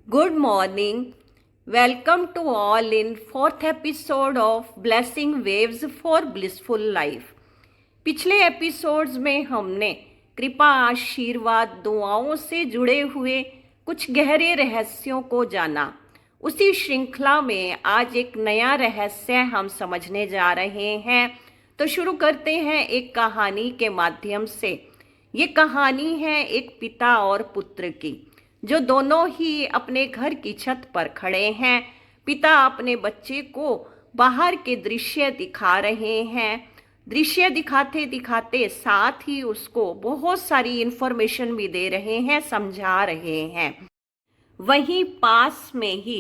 Good morning. Welcome to all in fourth episode of Blessing Waves for Blissful Life. पिछले episodes में हमने कृपा आशीर्वाद दुआओं से जुड़े हुए कुछ गहरे रहस्यों को जाना। उसी श्रृंखला में आज एक नया रहस्य हम समझने जा रहे हैं। तो शुरू करते हैं एक कहानी के माध्यम से। ये कहानी है एक पिता और पुत्र की, जो दोनों ही अपने घर की छत पर खड़े हैं। पिता अपने बच्चे को बाहर के दृश्य दिखा रहे हैं। दृश्य दिखाते दिखाते साथ ही उसको बहुत सारी इंफॉर्मेशन भी दे रहे हैं, समझा रहे हैं। वहीं पास में ही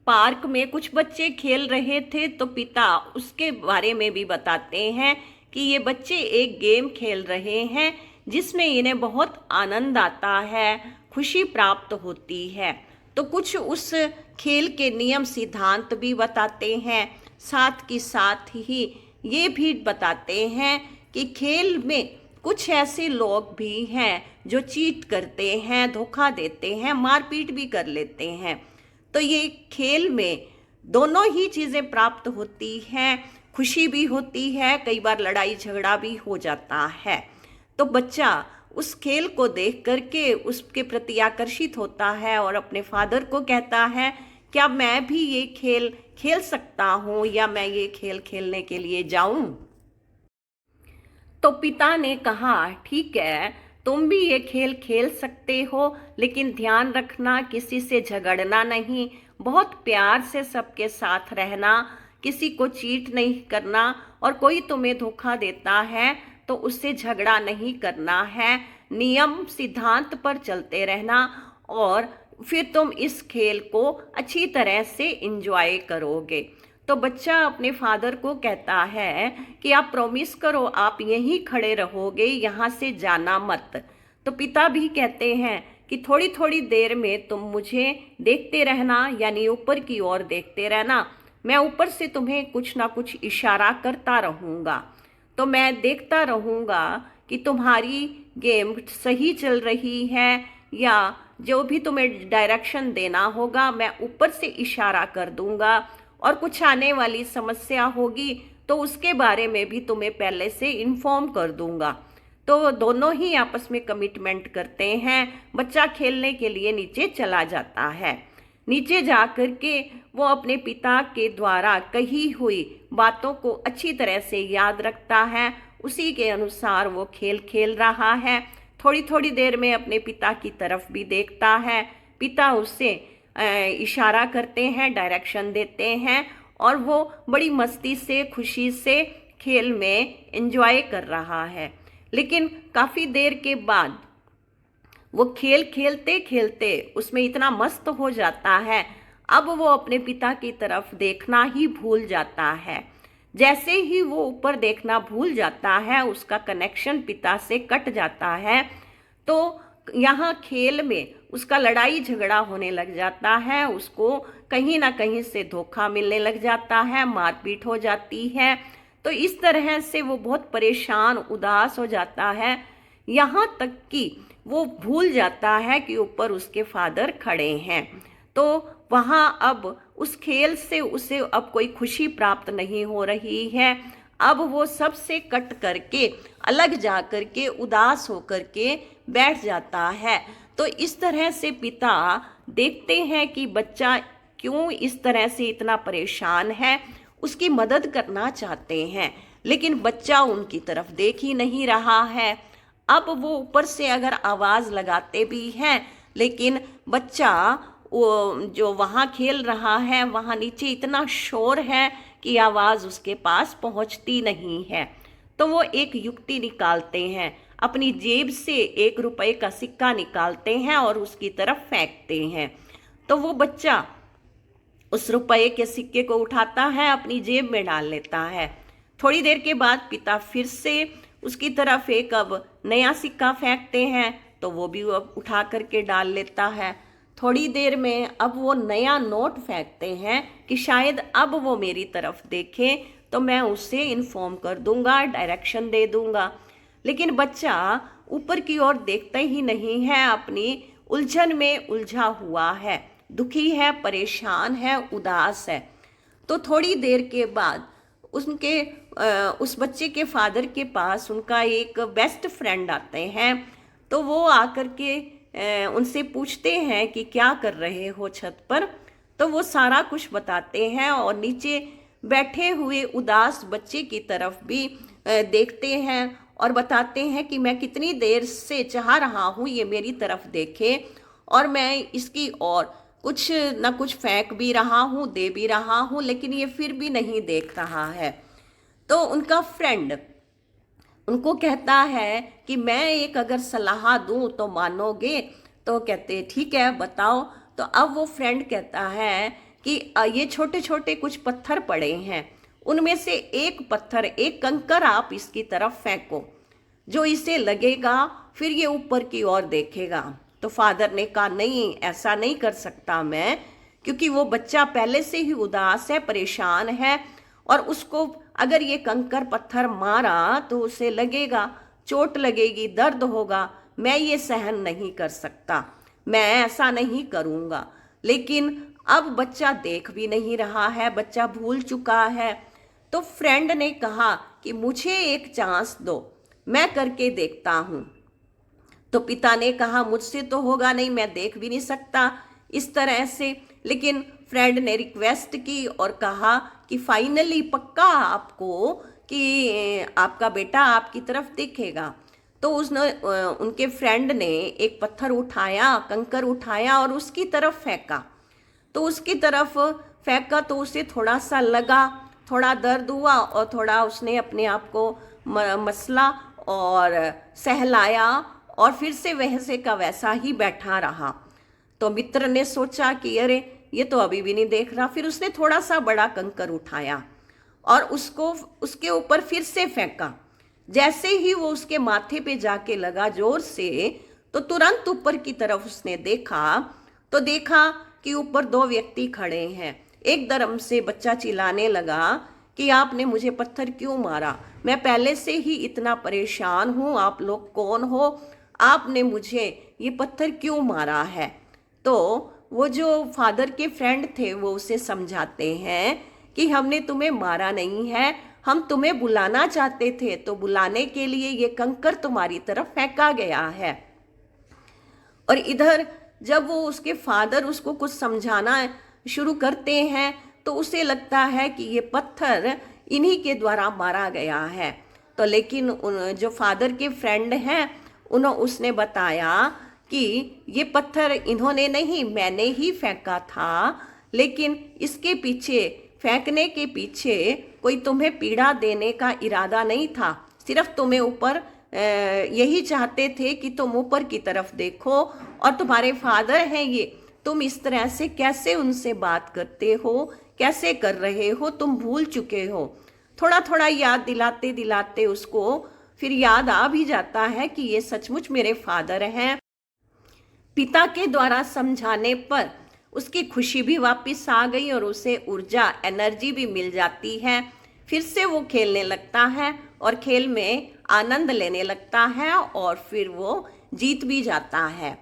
पार्क में कुछ बच्चे खेल रहे थे, तो पिता उसके बारे में भी बताते हैं कि ये बच्चे एक गेम खेल रहे हैं जिसमें इन्हें बहुत आनंद आता है, खुशी प्राप्त होती है। तो कुछ उस खेल के नियम सिद्धांत भी बताते हैं। साथ ही साथ ही ये भी बताते हैं कि खेल में कुछ ऐसे लोग भी हैं जो चीट करते हैं, धोखा देते हैं, मारपीट भी कर लेते हैं। तो ये खेल में दोनों ही चीज़ें प्राप्त होती हैं, खुशी भी होती है, कई बार लड़ाई झगड़ा भी हो जाता है। तो बच्चा उस खेल को देख करके उसके प्रति आकर्षित होता है और अपने फादर को कहता है, क्या मैं भी ये खेल खेल सकता हूँ या मैं ये खेल खेलने के लिए जाऊँ? तो पिता ने कहा, ठीक है, तुम भी ये खेल खेल सकते हो, लेकिन ध्यान रखना किसी से झगड़ना नहीं, बहुत प्यार से सबके साथ रहना, किसी को चीट नहीं करना, और कोई तुम्हें धोखा देता है तो उससे झगड़ा नहीं करना है। नियम सिद्धांत पर चलते रहना और फिर तुम इस खेल को अच्छी तरह से एंजॉय करोगे। तो बच्चा अपने फादर को कहता है कि आप प्रॉमिस करो, आप यहीं खड़े रहोगे, यहाँ से जाना मत। तो पिता भी कहते हैं कि थोड़ी थोड़ी देर में तुम मुझे देखते रहना, यानी ऊपर की ओर देखते रहना। मैं ऊपर से तुम्हें कुछ ना कुछ इशारा करता रहूँगा, तो मैं देखता रहूँगा कि तुम्हारी गेम सही चल रही है, या जो भी तुम्हें डायरेक्शन देना होगा मैं ऊपर से इशारा कर दूँगा, और कुछ आने वाली समस्या होगी तो उसके बारे में भी तुम्हें पहले से इन्फॉर्म कर दूँगा। तो दोनों ही आपस में कमिटमेंट करते हैं। बच्चा खेलने के लिए नीचे चला जाता है। नीचे जा कर के वो अपने पिता के द्वारा कही हुई बातों को अच्छी तरह से याद रखता है। उसी के अनुसार वो खेल खेल रहा है। थोड़ी थोड़ी देर में अपने पिता की तरफ भी देखता है। पिता उससे इशारा करते हैं, डायरेक्शन देते हैं, और वो बड़ी मस्ती से, खुशी से खेल में एंजॉय कर रहा है। लेकिन काफ़ी देर के बाद वो खेल खेलते खेलते उसमें इतना मस्त हो जाता है, अब वो अपने पिता की तरफ देखना ही भूल जाता है। जैसे ही वो ऊपर देखना भूल जाता है, उसका कनेक्शन पिता से कट जाता है। तो यहाँ खेल में उसका लड़ाई झगड़ा होने लग जाता है, उसको कहीं ना कहीं से धोखा मिलने लग जाता है, मारपीट हो जाती है। तो इस तरह से वो बहुत परेशान, उदास हो जाता है, यहाँ तक कि वो भूल जाता है कि ऊपर उसके फादर खड़े हैं। तो वहाँ अब उस खेल से उसे अब कोई खुशी प्राप्त नहीं हो रही है। अब वो सबसे कट करके अलग जा करके उदास होकर के बैठ जाता है। तो इस तरह से पिता देखते हैं कि बच्चा क्यों इस तरह से इतना परेशान है, उसकी मदद करना चाहते हैं, लेकिन बच्चा उनकी तरफ देख ही नहीं रहा है। अब वो ऊपर से अगर आवाज़ लगाते भी हैं, लेकिन बच्चा वो जो वहाँ खेल रहा है, वहाँ नीचे इतना शोर है कि आवाज़ उसके पास पहुँचती नहीं है। तो वो एक युक्ति निकालते हैं, अपनी जेब से 1 रुपए का सिक्का निकालते हैं और उसकी तरफ फेंकते हैं। तो वो बच्चा उस रुपए के सिक्के को उठाता है, अपनी जेब में डाल लेता है। थोड़ी देर के बाद पिता फिर से उसकी तरफ एक अब नया सिक्का फेंकते हैं, तो वो भी अब उठा करके डाल लेता है। थोड़ी देर में अब वो नया नोट फेंकते हैं कि शायद अब वो मेरी तरफ देखे तो मैं उससे इन्फॉर्म कर दूंगा, डायरेक्शन दे दूंगा। लेकिन बच्चा ऊपर की ओर देखता ही नहीं है, अपनी उलझन में उलझा हुआ है। दुखी है, परेशान है, उदास है। तो थोड़ी देर के बाद उनके उस बच्चे के फादर के पास उनका एक बेस्ट फ्रेंड आते हैं। तो वो आकर के उनसे पूछते हैं कि क्या कर रहे हो छत पर। तो वो सारा कुछ बताते हैं और नीचे बैठे हुए उदास बच्चे की तरफ भी देखते हैं और बताते हैं कि मैं कितनी देर से चाह रहा हूँ ये मेरी तरफ देखे, और मैं इसकी और कुछ न कुछ फेंक भी रहा हूँ, दे भी रहा हूँ, लेकिन ये फिर भी नहीं देख रहा है। तो उनका फ्रेंड उनको कहता है कि मैं एक अगर सलाह दूं तो मानोगे? तो कहते ठीक है बताओ। तो अब वो फ्रेंड कहता है कि ये छोटे छोटे कुछ पत्थर पड़े हैं, उनमें से एक पत्थर, एक कंकर आप इसकी तरफ फेंको, जो इसे लगेगा फिर ये ऊपर की ओर देखेगा। तो फादर ने कहा नहीं, ऐसा नहीं कर सकता मैं, क्योंकि वो बच्चा पहले से ही उदास है, परेशान है, और उसको अगर ये कंकर पत्थर मारा तो उसे लगेगा, चोट लगेगी, दर्द होगा, मैं ये सहन नहीं कर सकता, मैं ऐसा नहीं करूँगा। लेकिन अब बच्चा देख भी नहीं रहा है, बच्चा भूल चुका है। तो फ्रेंड ने कहा कि मुझे एक चांस दो, मैं करके देखता हूँ। तो पिता ने कहा मुझसे तो होगा नहीं, मैं देख भी नहीं सकता इस तरह से। लेकिन फ्रेंड ने रिक्वेस्ट की और कहा कि फाइनली पक्का आपको कि आपका बेटा आपकी तरफ देखेगा। तो उसने उनके फ्रेंड ने एक पत्थर उठाया, कंकर उठाया और उसकी तरफ फेंका। तो उसकी तरफ फेंका तो उसे थोड़ा सा लगा, थोड़ा दर्द हुआ और थोड़ा उसने अपने आप को मसला और सहलाया और फिर से वैसे का वैसा ही बैठा रहा। तो मित्र ने सोचा कि अरे ये तो अभी भी नहीं देख रहा। फिर उसने थोड़ा सा बड़ा कंकर उठाया और उसको उसके ऊपर फिर से फेंका। जैसे ही वो उसके माथे पे जाके लगा जोर से, तो तुरंत ऊपर की तरफ उसने देखा तो देखा कि ऊपर दो व्यक्ति खड़े हैं। एकदम से बच्चा चिल्लाने लगा कि आपने मुझे पत्थर क्यों मारा? मैं पहले से ही इतना परेशान हूँ, आप लोग कौन हो? आपने मुझे ये पत्थर क्यों मारा है? तो वो जो फादर के फ्रेंड थे वो उसे समझाते हैं कि हमने तुम्हें मारा नहीं है, हम तुम्हें बुलाना चाहते थे, तो बुलाने के लिए ये कंकर तुम्हारी तरफ फेंका गया है। और इधर जब वो उसके फादर उसको कुछ समझाना शुरू करते हैं तो उसे लगता है कि ये पत्थर इन्हीं के द्वारा मारा गया है। तो लेकिन जो फादर के फ्रेंड हैं उसने बताया कि ये पत्थर इन्होंने नहीं, मैंने ही फेंका था, लेकिन इसके पीछे, फेंकने के पीछे कोई तुम्हें पीड़ा देने का इरादा नहीं था, सिर्फ तुम्हें ऊपर यही चाहते थे कि तुम ऊपर की तरफ देखो। और तुम्हारे फादर हैं ये, तुम इस तरह से कैसे उनसे बात करते हो, कैसे कर रहे हो, तुम भूल चुके हो। थोड़ा थोड़ा याद दिलाते दिलाते उसको फिर याद आ भी जाता है कि ये सचमुच मेरे फादर हैं। पिता के द्वारा समझाने पर उसकी खुशी भी वापस आ गई और उसे ऊर्जा, एनर्जी भी मिल जाती है। फिर से वो खेलने लगता है और खेल में आनंद लेने लगता है और फिर वो जीत भी जाता है।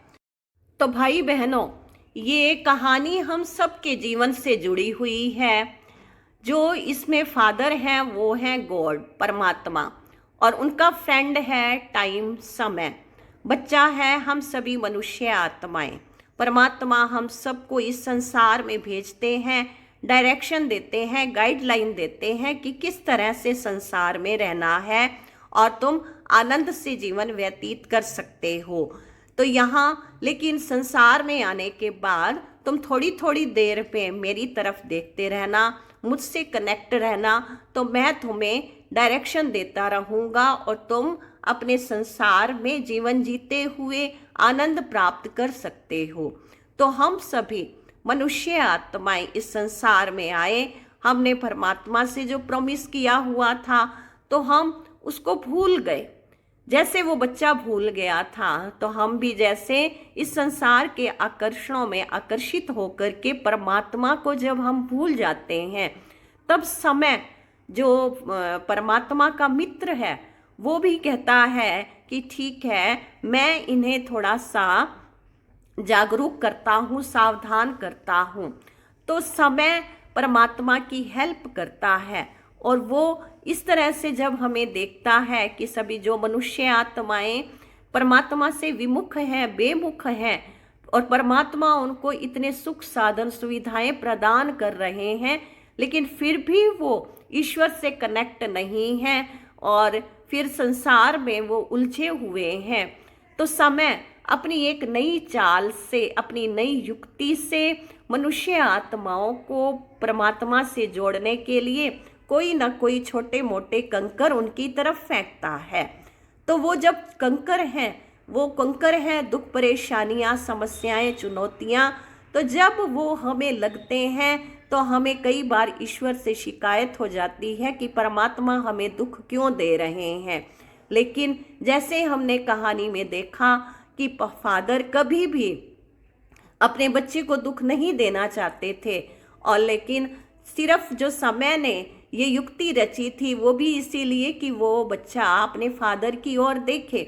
तो भाई बहनों, ये कहानी हम सबके जीवन से जुड़ी हुई है। जो इसमें फादर हैं वो हैं गॉड, परमात्मा, और उनका फ्रेंड है टाइम, समय। बच्चा है हम सभी मनुष्य आत्माएं। परमात्मा हम सबको इस संसार में भेजते हैं, डायरेक्शन देते हैं, गाइडलाइन देते हैं कि किस तरह से संसार में रहना है और तुम आनंद से जीवन व्यतीत कर सकते हो। तो यहाँ लेकिन संसार में आने के बाद तुम थोड़ी थोड़ी देर पे मेरी तरफ देखते रहना, मुझसे कनेक्ट रहना, तो मैं तुम्हें डायरेक्शन देता रहूँगा और तुम अपने संसार में जीवन जीते हुए आनंद प्राप्त कर सकते हो। तो हम सभी मनुष्य आत्माएं इस संसार में आए, हमने परमात्मा से जो प्रॉमिस किया हुआ था तो हम उसको भूल गए। जैसे वो बच्चा भूल गया था, तो हम भी जैसे इस संसार के आकर्षणों में आकर्षित होकर के परमात्मा को जब हम भूल जाते हैं, तब समय जो परमात्मा का मित्र है वो भी कहता है कि ठीक है, मैं इन्हें थोड़ा सा जागरूक करता हूँ, सावधान करता हूँ। तो समय परमात्मा की हेल्प करता है, और वो इस तरह से जब हमें देखता है कि सभी जो मनुष्य आत्माएं परमात्मा से विमुख हैं, बेमुख हैं, और परमात्मा उनको इतने सुख साधन सुविधाएं प्रदान कर रहे हैं, लेकिन फिर भी वो ईश्वर से कनेक्ट नहीं हैं और फिर संसार में वो उलझे हुए हैं। तो समय अपनी एक नई चाल से, अपनी नई युक्ति से मनुष्य आत्माओं को परमात्मा से जोड़ने के लिए कोई ना कोई छोटे मोटे कंकर उनकी तरफ फेंकता है। तो वो जब कंकर हैं, वो कंकर हैं दुख, परेशानियां, समस्याएं, चुनौतियां। तो जब वो हमें लगते हैं तो हमें कई बार ईश्वर से शिकायत हो जाती है कि परमात्मा हमें दुख क्यों दे रहे हैं। लेकिन जैसे हमने कहानी में देखा कि फादर कभी भी अपने बच्चे को दुख नहीं देना चाहते थे, और लेकिन सिर्फ जो समय ने ये युक्ति रची थी वो भी इसीलिए कि वो बच्चा अपने फादर की ओर देखे।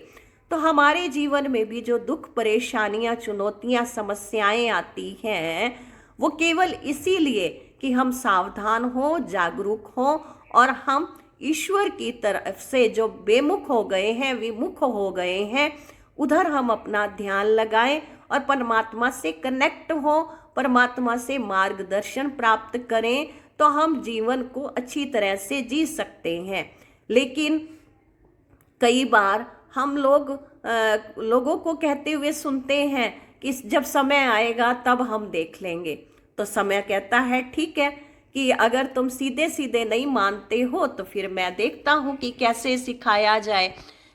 तो हमारे जीवन में भी जो दुख, परेशानियां, चुनौतियां, समस्याएं आती हैं, वो केवल इसीलिए कि हम सावधान हो, जागरूक हो, और हम ईश्वर की तरफ से जो बेमुख हो गए हैं, विमुख हो गए हैं, उधर हम अपना ध्यान लगाएं और परमात्मा से कनेक्ट हो, परमात्मा से मार्गदर्शन प्राप्त करें, तो हम जीवन को अच्छी तरह से जी सकते हैं। लेकिन कई बार हम लोगों को कहते हुए सुनते हैं कि जब समय आएगा तब हम देख लेंगे। तो समय कहता है ठीक है, कि अगर तुम सीधे सीधे नहीं मानते हो तो फिर मैं देखता हूँ कि कैसे सिखाया जाए,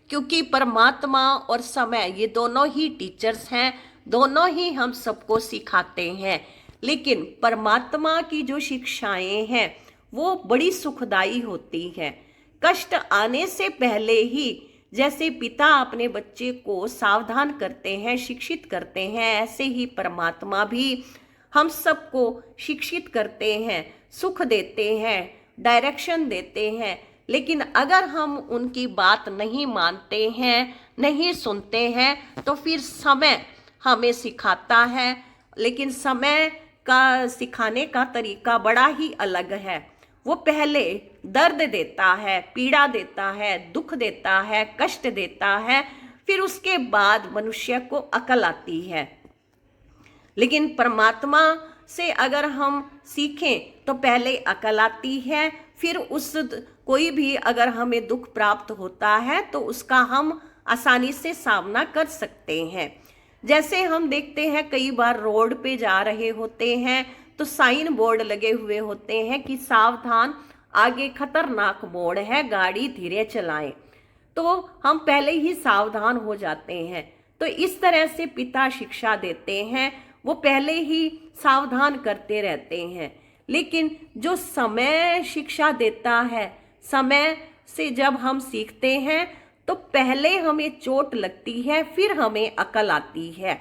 क्योंकि परमात्मा और समय ये दोनों ही टीचर्स हैं, दोनों ही हम सबको सिखाते हैं। लेकिन परमात्मा की जो शिक्षाएं हैं वो बड़ी सुखदाई होती हैं। कष्ट आने से पहले ही जैसे पिता अपने बच्चे को सावधान करते हैं, शिक्षित करते हैं, ऐसे ही परमात्मा भी हम सबको शिक्षित करते हैं, सुख देते हैं, डायरेक्शन देते हैं। लेकिन अगर हम उनकी बात नहीं मानते हैं, नहीं सुनते हैं, तो फिर समय हमें सिखाता है। लेकिन समय का सिखाने का तरीका बड़ा ही अलग है। वो पहले दर्द देता है, पीड़ा देता है, दुख देता है, कष्ट देता है, फिर उसके बाद मनुष्य को अकल आती है। लेकिन परमात्मा से अगर हम सीखें तो पहले अकल आती है, फिर कोई भी अगर हमें दुख प्राप्त होता है तो उसका हम आसानी से सामना कर सकते हैं। जैसे हम देखते हैं कई बार रोड पे जा रहे होते हैं तो साइन बोर्ड लगे हुए होते हैं कि सावधान, आगे खतरनाक मोड़ है, गाड़ी धीरे चलाएं। तो हम पहले ही सावधान हो जाते हैं। तो इस तरह से पिता शिक्षा देते हैं, वो पहले ही सावधान करते रहते हैं। लेकिन जो समय शिक्षा देता है, समय से जब हम सीखते हैं तो पहले हमें चोट लगती है, फिर हमें अकल आती है।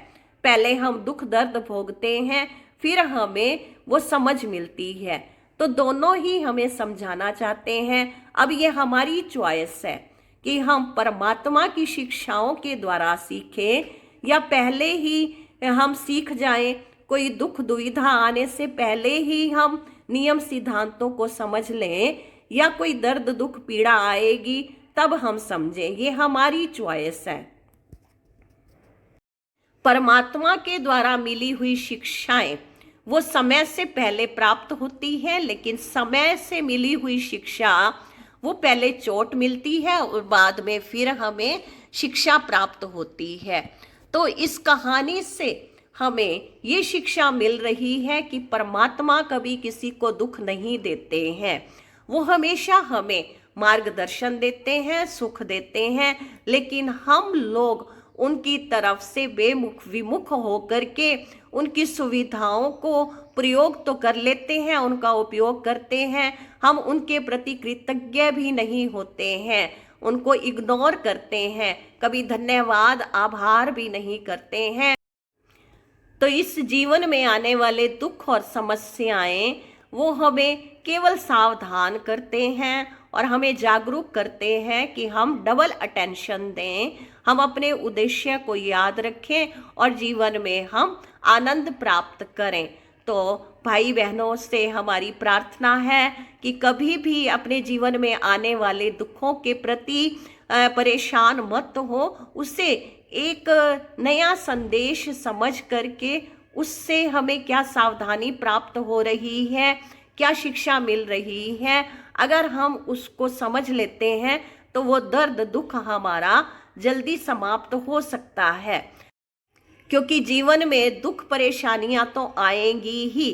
पहले हम दुख दर्द भोगते हैं, फिर हमें वो समझ मिलती है। तो दोनों ही हमें समझाना चाहते हैं। अब ये हमारी चॉइस है कि हम परमात्मा की शिक्षाओं के द्वारा सीखें या पहले ही हम सीख जाएं, कोई दुख दुविधा आने से पहले ही हम नियम सिद्धांतों को समझ लें, या कोई दर्द दुख पीड़ा आएगी तब हम समझें। ये हमारी चॉइस है। परमात्मा के द्वारा मिली हुई शिक्षाएं वो समय से पहले प्राप्त होती है, लेकिन समय से मिली हुई शिक्षा वो पहले चोट मिलती है और बाद में फिर हमें शिक्षा प्राप्त होती है। तो इस कहानी से हमें ये शिक्षा मिल रही है कि परमात्मा कभी किसी को दुख नहीं देते हैं, वो हमेशा हमें मार्गदर्शन देते हैं, सुख देते हैं। लेकिन हम लोग उनकी तरफ से बेमुख विमुख होकर के उनकी सुविधाओं को प्रयोग तो कर लेते हैं, उनका उपयोग करते हैं, हम उनके प्रति कृतज्ञ भी नहीं होते हैं, उनको इग्नोर करते हैं, कभी धन्यवाद आभार भी नहीं करते हैं। तो इस जीवन में आने वाले दुख और समस्याएं वो हमें केवल सावधान करते हैं और हमें जागरूक करते हैं कि हम डबल अटेंशन दें, हम अपने उद्देश्य को याद रखें और जीवन में हम आनंद प्राप्त करें। तो भाई बहनों से हमारी प्रार्थना है कि कभी भी अपने जीवन में आने वाले दुखों के प्रति परेशान मत हो, उसे एक नया संदेश समझ करके उससे हमें क्या सावधानी प्राप्त हो रही है, क्या शिक्षा मिल रही है, अगर हम उसको समझ लेते हैं तो वो दर्द दुख हमारा जल्दी समाप्त हो सकता है। क्योंकि जीवन में दुख परेशानियां तो आएंगी ही।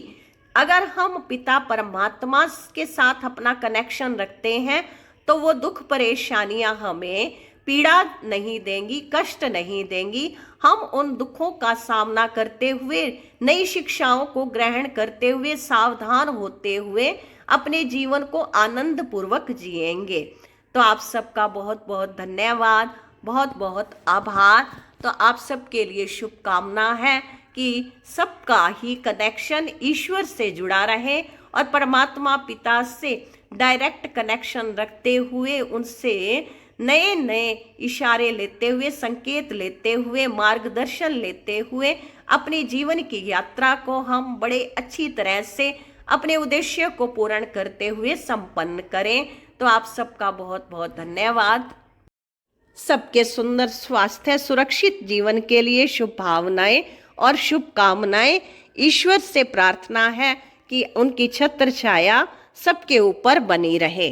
अगर हम पिता परमात्मा के साथ अपना कनेक्शन रखते हैं तो वो दुख परेशानियां हमें पीड़ा नहीं देंगी, कष्ट नहीं देंगी। हम उन दुखों का सामना करते हुए, नई शिक्षाओं को ग्रहण करते हुए, सावधान होते हुए अपने जीवन को आनंद पूर्वक जिएंगे। तो आप सबका बहुत बहुत धन्यवाद, बहुत बहुत आभार। तो आप सबके लिए शुभकामना है कि सबका ही कनेक्शन ईश्वर से जुड़ा रहे और परमात्मा पिता से डायरेक्ट कनेक्शन रखते हुए, उनसे नए नए इशारे लेते हुए, संकेत लेते हुए, मार्गदर्शन लेते हुए अपने जीवन की यात्रा को हम बड़े अच्छी तरह से अपने उद्देश्य को पूर्ण करते हुए संपन्न करें। तो आप सबका बहुत बहुत धन्यवाद। सबके सुंदर स्वास्थ्य, सुरक्षित जीवन के लिए शुभ भावनाएं और शुभकामनाएं। ईश्वर से प्रार्थना है कि उनकी छत्र छाया सबके ऊपर बनी रहे।